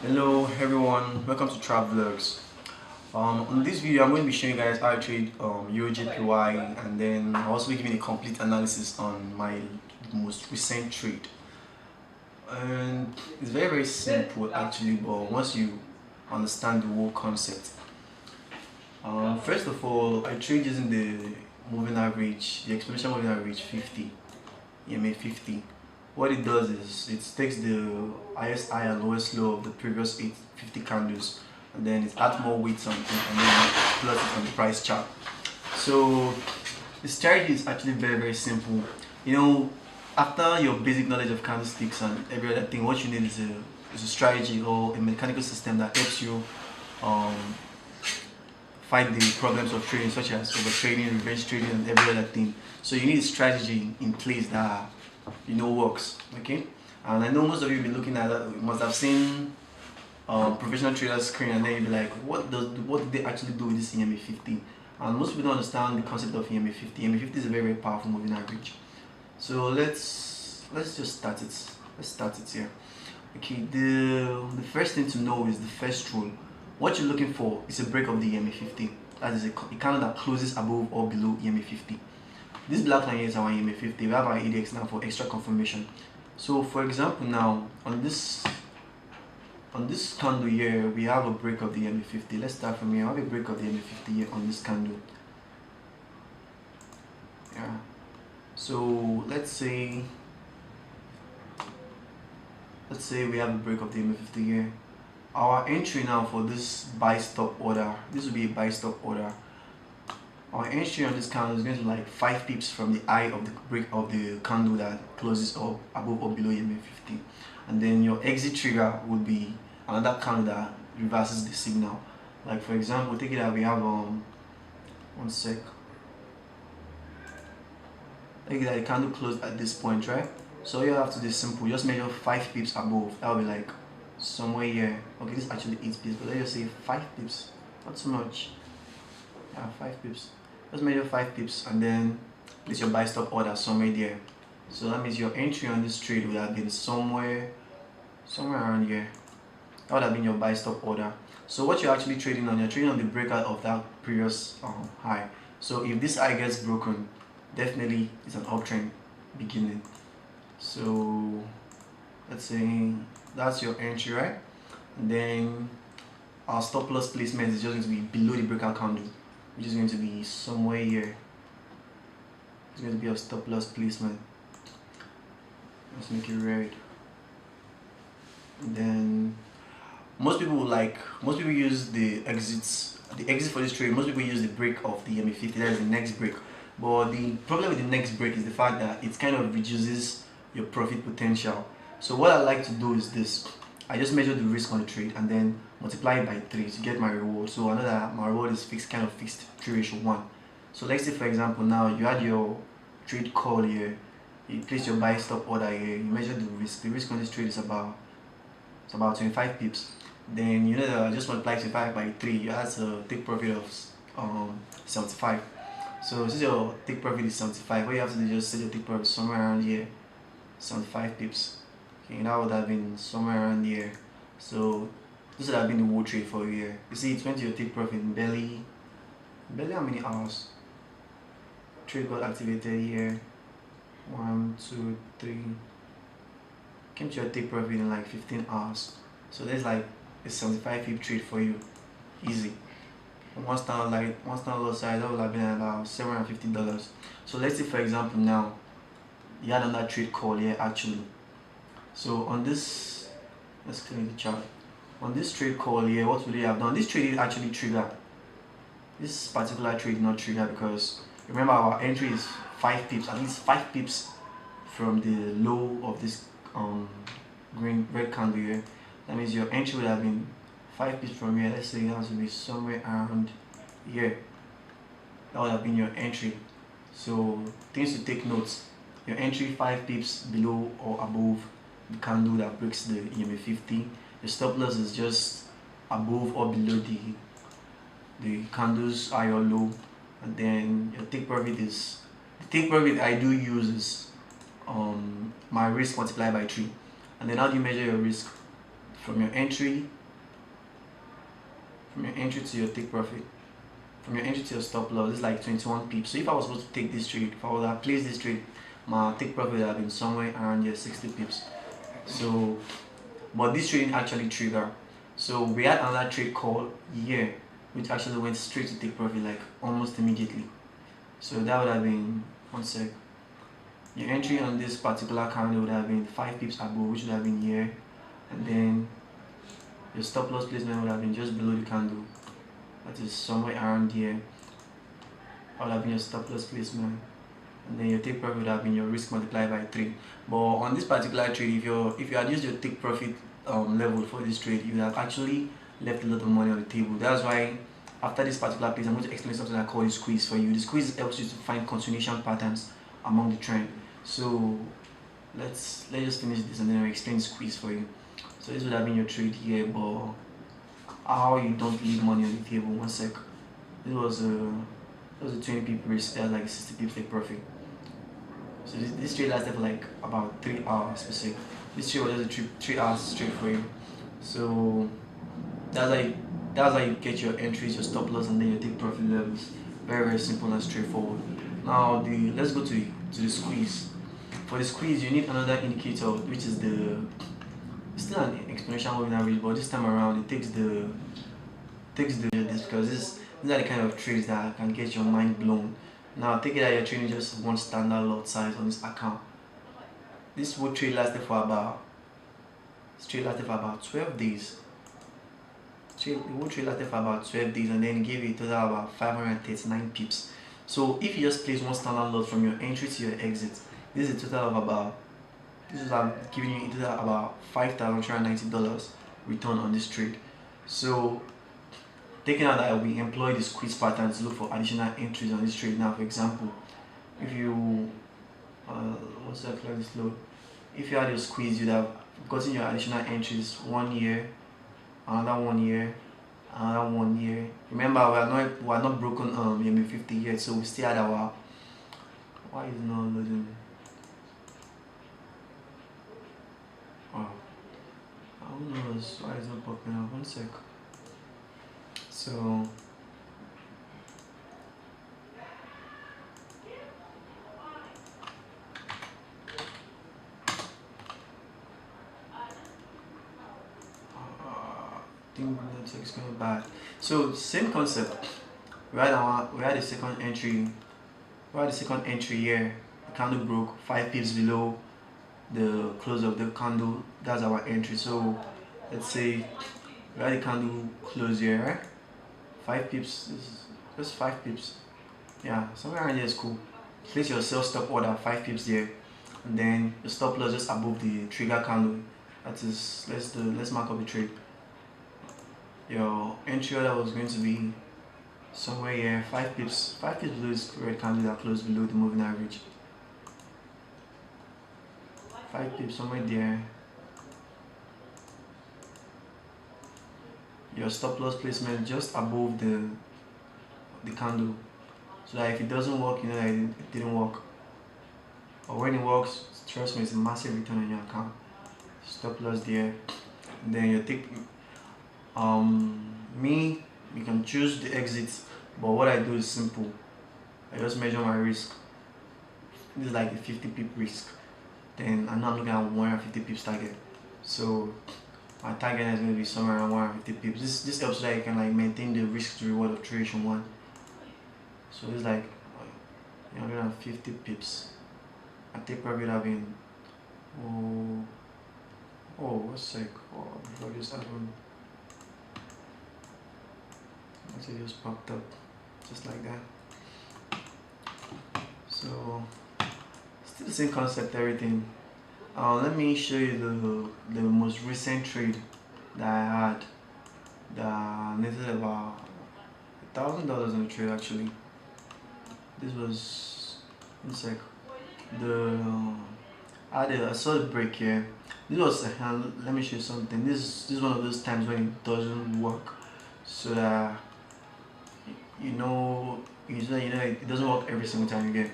Hello everyone, welcome to Travel Vlogs. On this video I'm going to be showing you guys how I trade Euro JPY, and then I'll also be giving a complete analysis on my most recent trade. And it's very simple actually, but once you understand the whole concept. First of all, I trade using the moving average, the exponential moving average 50, EMA 50. What it does is it takes the highest high and lowest low of the previous 50 candles, and then it adds more weights on it, and then plus it on the price chart. So the strategy is actually very simple. After your basic knowledge of candlesticks and every other thing, what you need is a strategy or a mechanical system that helps you fight the problems of trading, such as overtrading, revenge trading, and every other thing. So you need a strategy in place that works. Okay, and I know most of you have been looking at that, must have seen professional traders screen, and then you'll be like, what do they actually do with this EMA 50? And most people don't understand the concept of EMA 50. EMA 50 is a very powerful moving average. So let's just start it. Let's start it here. Okay, the first thing to know is the first rule. What you're looking for is a break of the EMA 50. That is a candle that closes above or below EMA 50. This black line is our EMA 50. We have our ADX now for extra confirmation. So for example, now on this candle here, we have a break of the EMA 50. Let's start from here. I have a break of the EMA 50 here on this candle. Yeah. So let's say we have a break of the EMA 50 here. Our entry now for this buy stop order, this will be a buy stop order. Our entry on this candle is going to be like 5 pips from the eye of the break of the candle that closes up above or below EMA 50. And then your exit trigger would be another candle that reverses the signal. Like for example, take it that we have one sec. Take it that the candle closed at this point, right? So you have to do simple, just measure 5 pips above. That will be like somewhere here. Okay, this is actually 8 pips, but let's just say 5 pips. Not so much. Yeah, 5 pips. Just measure 5 pips and then place your buy stop order somewhere there. So that means your entry on this trade would have been somewhere around here. That would have been your buy stop order. So what you're actually trading on, you're trading on the breakout of that previous high. So if this high gets broken, definitely it's an uptrend beginning. So let's say that's your entry, right? And then our stop loss placement is just going to be below the breakout candle, which is going to be somewhere here. It's going to be a stop loss placement. Let's make it red. And then most people use the exits. The exit for this trade, most people use the break of the EMA 50. That is the next break. But the problem with the next break is the fact that it kind of reduces your profit potential. So what I like to do is this. I just measure the risk on the trade and then multiply it by 3 to get my reward. So I know that my reward is fixed 3:1. So let's say for example now you had your trade call here, you place your buy stop order here, you measure the risk. The risk on this trade is about 25 pips. Then you know that I just multiply 25 by 3, you have to take profit of 75. So since your take profit is 75, what you have to do is just set your take profit somewhere around here, 75 pips. Okay, that would have been somewhere around here. So this would have been the whole trade for you here. You see, it went to your take profit in barely how many hours? Trade got activated here. 1, 2, 3. Came to your take profit in like 15 hours. So there's like a 75 pip trade for you. Easy. One standard lot size, that would have been about $750. So let's say for example now you had another trade call here actually. So on this, let's clear the chart. On this trade call here, what would you have done? This trade is actually triggered. This particular trade not triggered because remember our entry is 5 pips, at least 5 pips from the low of this red candle here. That means your entry would have been 5 pips from here. Let's say it has to be somewhere around here. That would have been your entry. So things to take notes. Your entry 5 pips below or above the candle that breaks the EMA 50. The stop loss is just above or below the candles high or low, and then your take profit is the take profit I do use is my risk multiplied by 3. And then how do you measure your risk? from your entry to your take profit, from your entry to your stop loss. This is like 21 pips. So if I was supposed to take this trade, if I would have placed this trade, my take profit would have been somewhere around here 60 pips. So but this trade actually triggered. So we had another trade called Eur, which actually went straight to take profit like almost immediately. So that would have been, one sec, your entry on this particular candle would have been 5 pips above, which would have been here, and then your stop loss placement would have been just below the candle, that is somewhere around here. That would have been your stop loss placement, and then your take profit would have been your risk multiplied by 3. But on this particular trade, if you had used your take profit level for this trade, you would have actually left a lot of money on the table. That's why after this particular piece, I'm going to explain something I call the squeeze for you. The squeeze helps you to find continuation patterns among the trend. So let's just finish this and then I'll explain the squeeze for you. So this would have been your trade here, but how you don't leave money on the table. One sec. This was a 20 pip risk. That was like 60 pips take profit. So this trade lasted for like about 3 hours per se. This trade was just a 3 hours straight for you. So that's how you get your entries, your stop loss, and then your take profit levels. Very simple and straightforward. Now let's go to the squeeze. For the squeeze, you need another indicator, which is still an exponential moving average, but this time around it takes this, because these are the kind of trades that can get your mind blown. Now take it that you're trading just one standard lot size on this account. This whole trade lasted for about 12 days. The whole trade lasted for about 12 days, and then gave you a total of about 539 pips. So if you just place one standard lot from your entry to your exit, this is a total of about, giving you a total of about $5,390 return on this trade. So taking out that we employ the squeeze pattern to look for additional entries on this trade. Now, for example, if you if you had your squeeze, you'd have gotten your additional entries 1 year, another 1 year, another 1 year. Remember, we are not broken MA50 yet, so we still had our, why is it not loading? Wow, who knows why it's not popping up. One sec. So I think network is going bad. So same concept. We had a second entry. We had a second entry here. The candle broke 5 pips below the close of the candle. That's our entry. So let's say we had the candle close here, right? 5 pips. Just 5 pips. Yeah, somewhere around here is cool. Place your sell stop order 5 pips there, and then the stop loss just above the trigger candle. That is, let's mark up the trade. Your entry order was going to be somewhere here, 5 pips below this red candle that closed below the moving average. 5 pips somewhere there. Your stop loss placement just above the candle, so that if it doesn't work, you know that it didn't work. But when it works, trust me, it's a massive return on your account. Stop loss there, and then you take you can choose the exits, but what I do is simple. I just measure my risk. This is like a 50 pip risk, then I'm not looking at 150 pips target, so my target is going to be somewhere around 150 pips. This helps so that you can like maintain the risk to reward of duration 1. So it's like 150 pips. I take probably have been what's sec, before this happened, it just popped up just like that. So still the same concept, everything. Let me show you the most recent trade that I had that netted about $1,000 on the trade. Actually, this was, one sec, I saw the break here. This was let me show you something. This is one of those times when it doesn't work, so that you know it doesn't work every single time you get.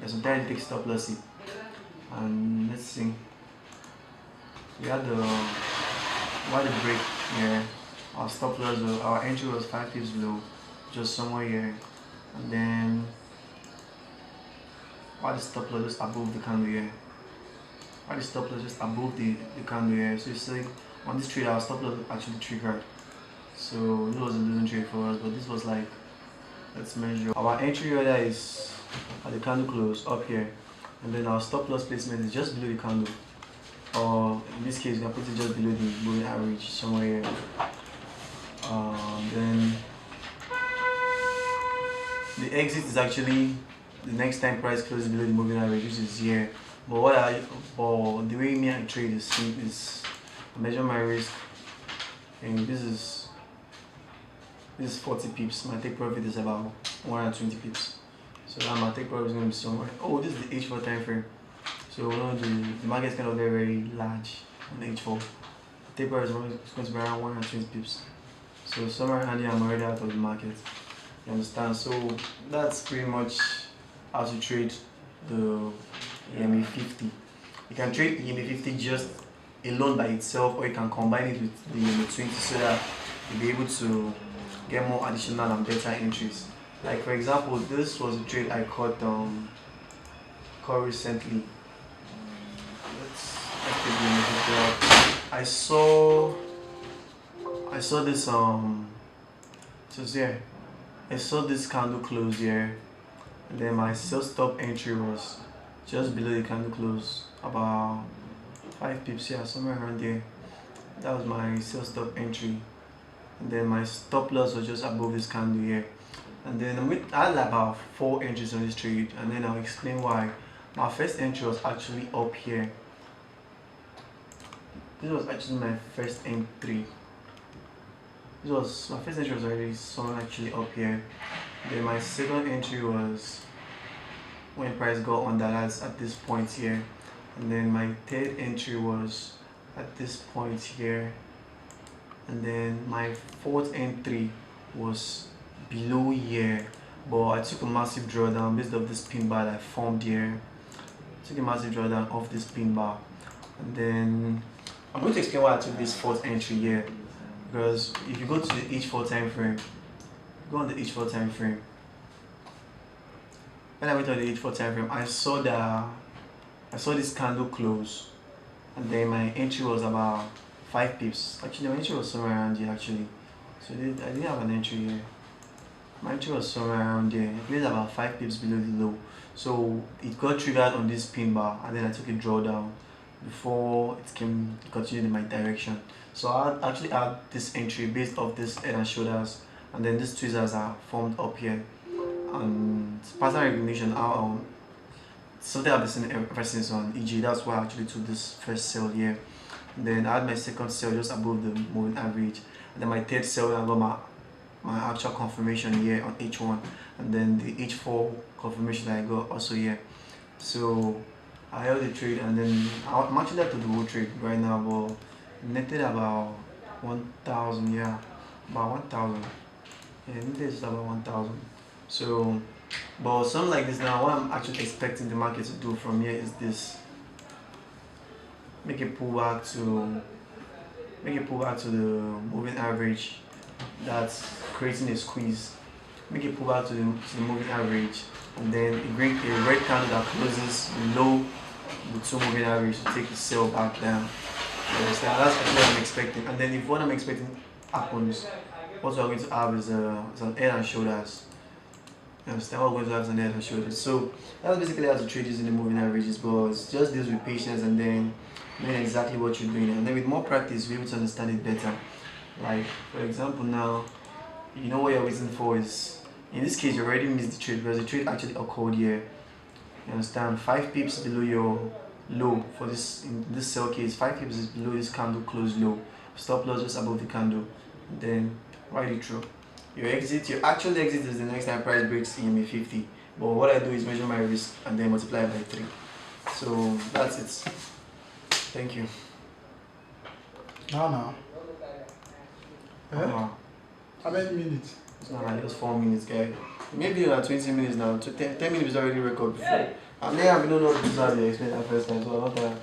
Sometimes it takes stop loss it. And let's see. We had why the break here, our stop loss, our entry was 5 pips below, just somewhere here, and then why the stop loss just above the candle here, why the stop loss just above the candle here. So you see on this trade our stop loss actually triggered, so this was a losing trade for us, but this was like, let's measure. Our entry order is at the candle close up here, and then our stop loss placement is just below the candle, or in this case you can put it just below the moving average somewhere here. Then the exit is actually the next time price closes below the moving average, which is here. But the way me I trade is I measure my risk, and this is 40 pips. My take profit is about 120 pips. So now my take profit is going to be somewhere. Oh, this is the H4 time frame. So the market is kind of very large on the H4. The take profit is going to be around 120 pips. So somewhere around here, I'm already out of the market. You understand? So that's pretty much how to trade the EMA50. You can trade EMA50 just alone by itself, or you can combine it with the EMA20 so that you'll be able to get more additional and better entries. Like for example, this was a trade I caught recently. Let's take the EMA50 out. I saw this just here. I saw this candle close here, and then my sell stop entry was just below the candle close, about 5 pips here, somewhere around there. That was my sell stop entry, and then my stop loss was just above this candle here. And then I had about 4 entries on this trade, and then I'll explain why. My first entry was actually up here. This was actually my first entry. My first entry was already somewhere actually up here. Then my second entry was when price got under, that's at this point here. And then my third entry was at this point here. And then my fourth entry was below here, but I took a massive drawdown based off this pin bar that I formed here. I took a massive drawdown off this pin bar, and then I'm going to explain why I took this fourth entry here. Because if you go to the H4 time frame, go on the H4 time frame. When I went on the H4 time frame, I saw this candle close, and then my entry was about 5 pips. Actually, my entry was somewhere around here actually. So I didn't have an entry here. My entry was somewhere around there. It placed about 5 pips below the low. So it got triggered on this pin bar, and then I took a drawdown before it continued in my direction. So I actually had this entry based off this head and shoulders, and then these tweezers are formed up here. And pattern recognition, something I've been seeing ever since on EG. That's why I actually took this first sell here. And then I had my second sell just above the moving average, and then my third sell I got my actual confirmation here on H1, and then the H4 confirmation I got also here. So I held the trade, and then I'm actually up to the whole trade right now, but netted about 1,000, yeah, about 1,000. Yeah, netted is about 1,000. So, but something like this now, what I'm actually expecting the market to do from here is this: make a pullback to the moving average. That's creating a squeeze. Make a pullback to the moving average, and then a red candle that closes below the 2 moving average to take the sell back down. You understand? That's actually what I'm expecting. And then if what I'm expecting happens, what we're going to have is an head and shoulders. You understand? What we're going to have is an head and shoulders. So that's basically how to trade using the moving averages, but it's just deals with patience and then knowing exactly what you're doing. And then with more practice, you'll be able to understand it better. Like for example, now you know what you're waiting for is, in this case you already missed the trade because the trade actually occurred here. You understand? 5 pips below your low for this, in this sell case, 5 pips is below this candle close low. Stop loss just above the candle. Then ride it through. Your actual exit is the next time price breaks EMA50. But what I do is measure my risk and then multiply it by 3. So that's it. Thank you. No. How many minutes? It's not like just 4 minutes, guy. Maybe 20 minutes now. 10 minutes is already record before. And then I don't know what to explain that first time, so I don't